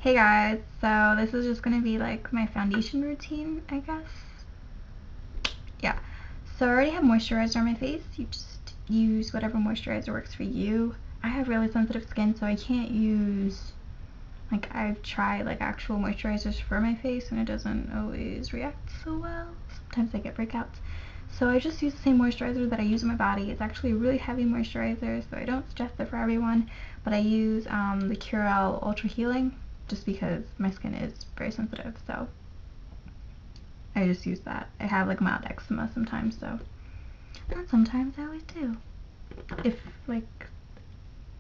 Hey guys, so this is just gonna be like my foundation routine, I guess. Yeah. So I already have moisturizer on my face. You just use whatever moisturizer works for you. I have really sensitive skin, so I can't use, like, I've tried like actual moisturizers for my face and it doesn't always react so well. Sometimes I get breakouts. So I just use the same moisturizer that I use on my body. It's actually a really heavy moisturizer, so I don't suggest it for everyone, but I use the Curel Ultra Healing just because my skin is very sensitive, so I just use that. I have like mild eczema sometimes, so not sometimes, I always do. If like,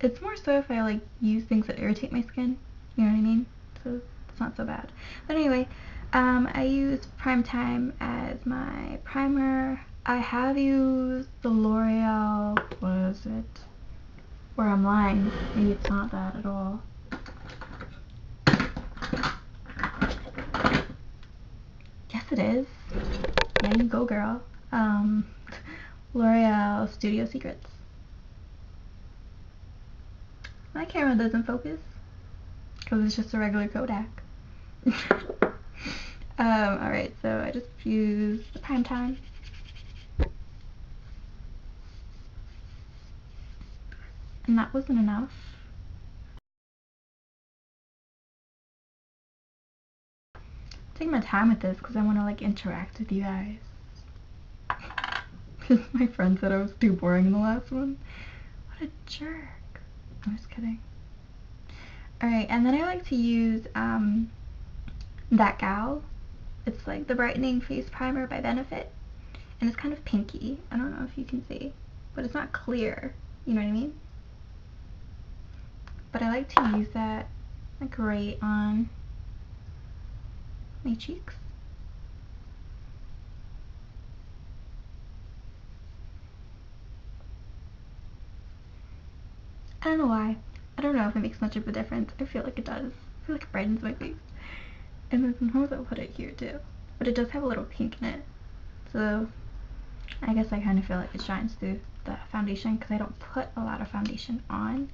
it's more so if I like use things that irritate my skin, you know what I mean? So it's not so bad. But anyway, I use Prime Time as my primer. I have used the L'Oreal, what is it? Or I'm lying, maybe it's not that at all. Yes it is. Yeah, you go girl. Um, L'Oreal Studio Secrets. My camera doesn't focus because it's just a regular Kodak. Alright, so I just used the Prime Time. And that wasn't enough. Take my time with this because I want to like interact with you guys. Because my friend said I was too boring in the last one. What a jerk. I'm just kidding. Alright, and then I like to use That Gal. It's like the Brightening Face Primer by Benefit. And it's kind of pinky. I don't know if you can see. But it's not clear. You know what I mean? But I like to use that like right on my cheeks. I don't know why. I don't know if it makes much of a difference. I feel like it does. I feel like it brightens my face. And then sometimes I'll put it here too. But it does have a little pink in it. So I guess I kind of feel like it shines through the foundation because I don't put a lot of foundation on.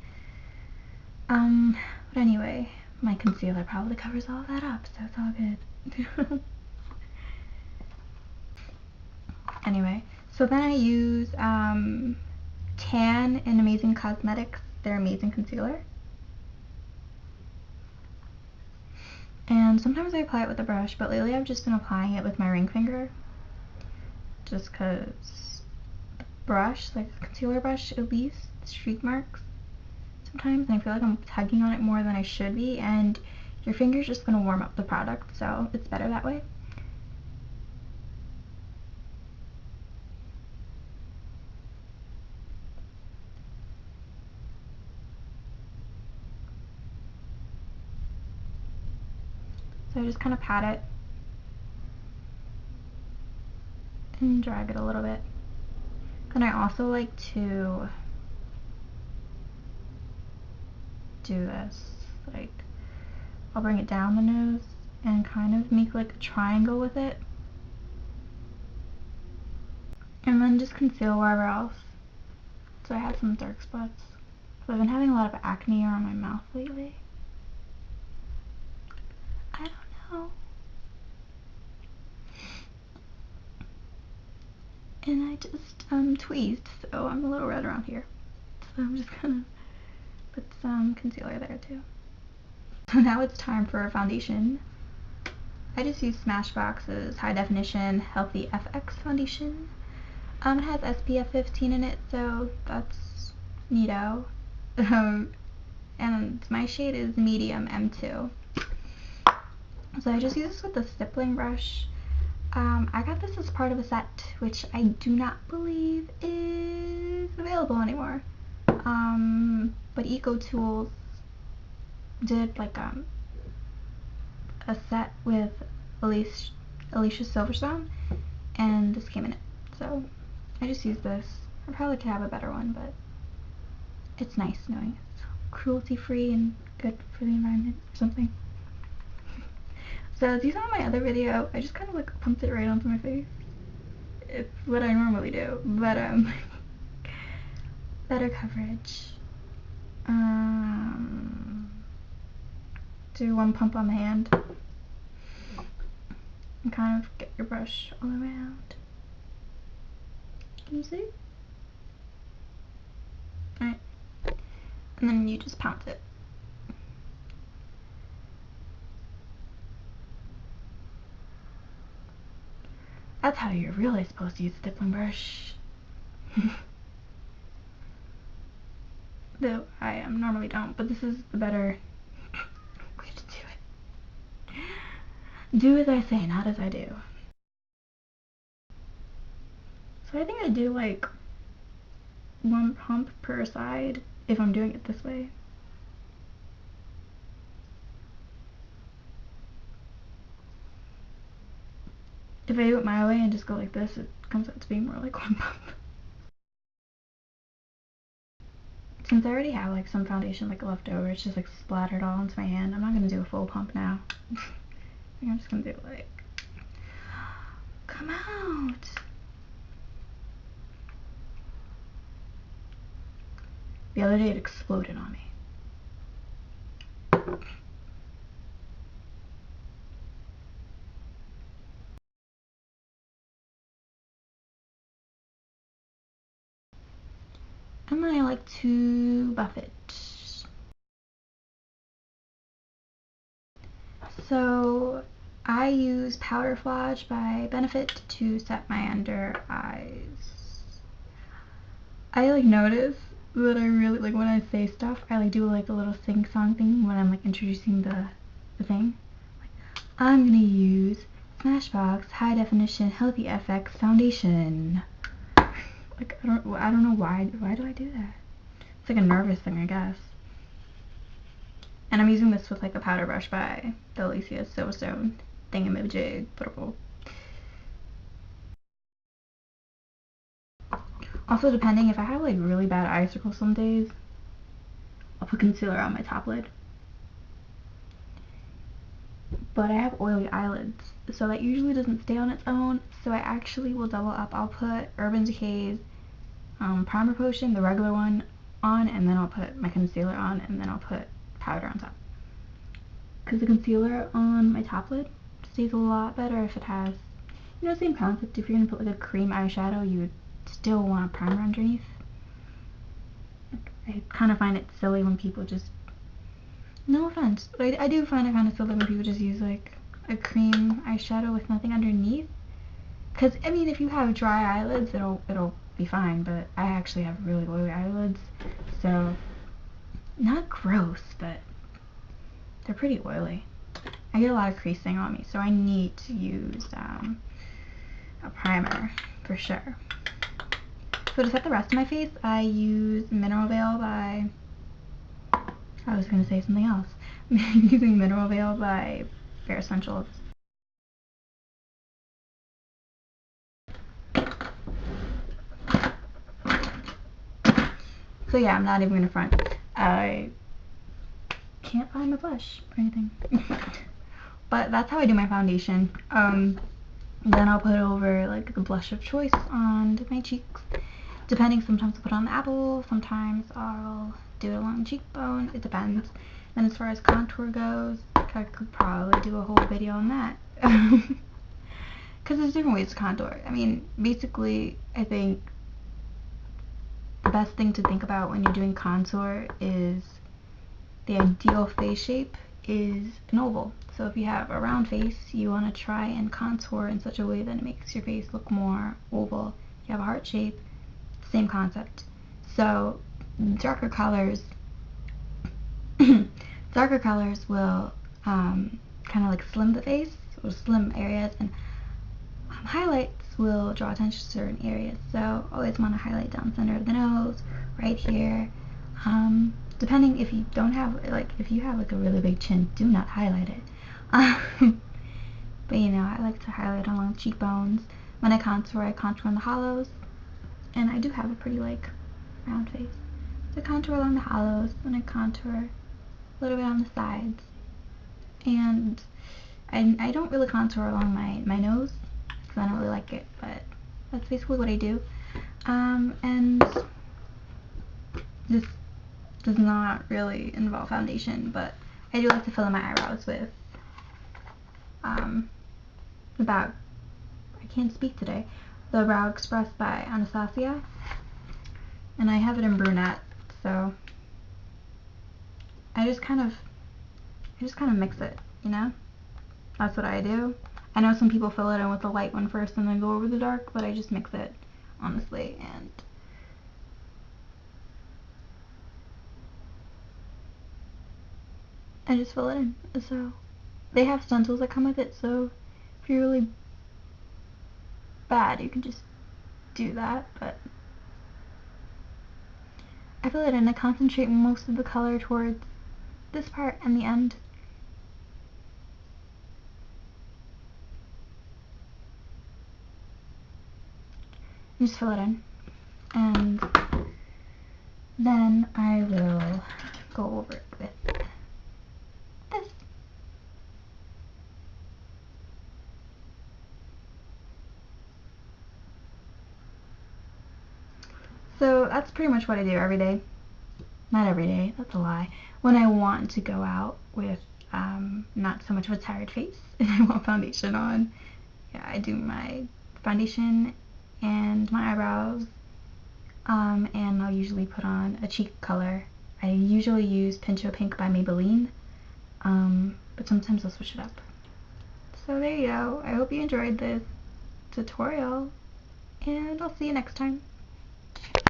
But anyway, my concealer probably covers all that up, so it's all good. Anyway, so then I use Tan and Amazing Cosmetics, their Amazing Concealer. And sometimes I apply it with a brush, but lately I've just been applying it with my ring finger. Just because the brush, like a concealer brush, it leaves streak marks sometimes, and I feel like I'm tugging on it more than I should be, and your finger's just going to warm up the product, so it's better that way. So I just kind of pat it and drag it a little bit. Then I also like to do this, like I'll bring it down the nose and kind of make like a triangle with it, and then just conceal wherever else. So I have some dark spots. So I've been having a lot of acne around my mouth lately. I don't know. And I just tweezed, so I'm a little red around here. So I'm just gonna put some concealer there too. So now it's time for foundation. I just use Smashbox's High Definition Healthy FX foundation. It has SPF 15 in it, so that's neato. And my shade is medium M2. So I just use this with a stippling brush. I got this as part of a set, which I do not believe is available anymore. But EcoTools did like a set with Alicia Silverstone, and this came in it. So I just use this. I probably could have a better one, but it's nice knowing it's cruelty free and good for the environment or something. So as you saw in my other video, I just kind of like pumped it right onto my face. It's what I normally do, but better coverage. do one pump on the hand and kind of get your brush all around. Can you see? Alright. And then you just pounce it. That's how you're really supposed to use a stippling brush. Though I normally don't, but this is the better way to do it. Do as I say, not as I do. So I think I do like one pump per side if I'm doing it this way. If I do it my way and just go like this, it comes out to be more like one pump. Since I already have like some foundation like left over, it's just like splattered all into my hand. I'm not gonna do a full pump now. I think I'm just gonna do like, come out. The other day it exploded on me. And then I like to buff it. So I use Powder Flage by Benefit to set my under eyes. I like notice that I really like when I say stuff, I like do like a little sing song thing when I'm like introducing the thing. Like, I'm gonna use Smashbox High Definition Healthy FX Foundation. Like I don't know why do I do that? It's like a nervous thing, I guess. And I'm using this with like a powder brush by the Alicia Silverstone Thingamajig Purple. Also, depending, if I have like really bad eye circles some days, I'll put concealer on my top lid. But I have oily eyelids, so that usually doesn't stay on its own, so I actually will double up. I'll put Urban Decay's primer potion, the regular one, on, and then I'll put my concealer on, and then I'll put powder on top. Because the concealer on my top lid stays a lot better if it has, you know, same concept. If you're going to put like a cream eyeshadow, you would still want a primer underneath. I kind of find it silly when people just, no offense, but I do find it kind of silly when people just use like a cream eyeshadow with nothing underneath. Because, I mean, if you have dry eyelids, it'll be fine, but I actually have really oily eyelids, so not gross, but they're pretty oily. I get a lot of creasing on me, so I need to use a primer for sure. So to set the rest of my face, I use Mineral Veil by, I was going to say something else. I'm using Mineral Veil by Bare Essentials. So yeah, I'm not even going to front. I can't find my blush or anything. But that's how I do my foundation. Then I'll put over like the blush of choice on my cheeks. Depending, sometimes I'll put on the apple, sometimes I'll do it along the cheekbone, it depends. And as far as contour goes, I could probably do a whole video on that. Because there's different ways to contour. I mean, basically, I think the best thing to think about when you're doing contour is the ideal face shape is an oval. So if you have a round face, you want to try and contour in such a way that it makes your face look more oval. If you have a heart shape, same concept. So darker colors will kind of like slim the face, or slim areas, and highlights will draw attention to certain areas. So always want to highlight down center of the nose, right here. Depending, if you don't have, like, if you have like a really big chin, do not highlight it. But you know, I like to highlight along the cheekbones. When I contour in the hollows, and I do have a pretty like round face. So I contour along the hollows, then I contour a little bit on the sides, and I don't really contour along my nose because I don't really like it, but that's basically what I do. And this does not really involve foundation, but I do like to fill in my eyebrows with the Brow, I can't speak today, the Brow Express by Anastasia, and I have it in brunette, so I just kind of mix it, you know? That's what I do. I know some people fill it in with the light one first and then go over the dark, but I just mix it, honestly, and I just fill it in. So they have stencils that come with it, so if you're really bad, you can just do that, but I fill it in. I concentrate most of the color towards this part and the end. And just fill it in. And then I will go over it with this. So that's pretty much what I do every day. Not every day, that's a lie. When I want to go out with not so much of a tired face and I want foundation on, yeah, I do my foundation and my eyebrows, and I'll usually put on a cheek color. I usually use Pincho Pink by Maybelline, but sometimes I'll switch it up. So there you go. I hope you enjoyed this tutorial, and I'll see you next time.